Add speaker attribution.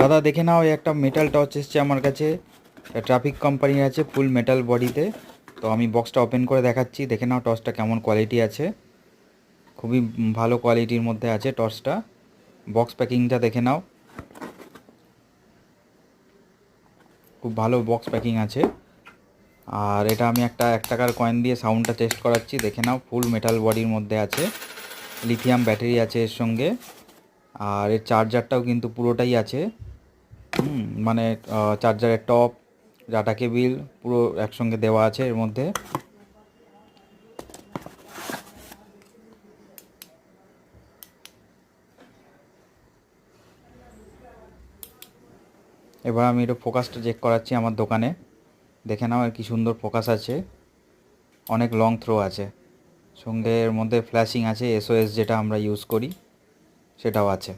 Speaker 1: দাদা দেখে নাও, এই একটা মেটাল টর্চ এসছে আমার কাছে, ট্রাফিক কোম্পানির আছে, ফুল মেটাল বডিতে। তো আমি বক্সটা ওপেন করে দেখাচ্ছি, দেখে নাও টর্চটা কেমন কোয়ালিটি আছে। খুবই ভালো কোয়ালিটির মধ্যে আছে টর্চটা। বক্স প্যাকিংটা দেখে নাও, খুব ভালো বক্স প্যাকিং আছে। আর এটা আমি একটা 1 টাকার কয়েন দিয়ে সাউন্ডটা টেস্ট করাচ্ছি, দেখে নাও। ফুল মেটাল বডির মধ্যে আছে, লিথিয়াম ব্যাটারি আছে এর সঙ্গে। আর এর চার্জারটাও কিন্তু পুরোটাই আছে। মানে চার্জারের টপ, ডাটা কেবিল পুরো একসঙ্গে দেওয়া আছে এর মধ্যে। এবার আমি একটু ফোকাসটা চেক করাচ্ছি আমার দোকানে, দেখে নাও আর কি সুন্দর ফোকাস আছে, অনেক লং থ্রো আছে। সঙ্গে এর মধ্যে ফ্ল্যাশিং আছে, এসওএস যেটা আমরা ইউজ করি সেটাও আছে।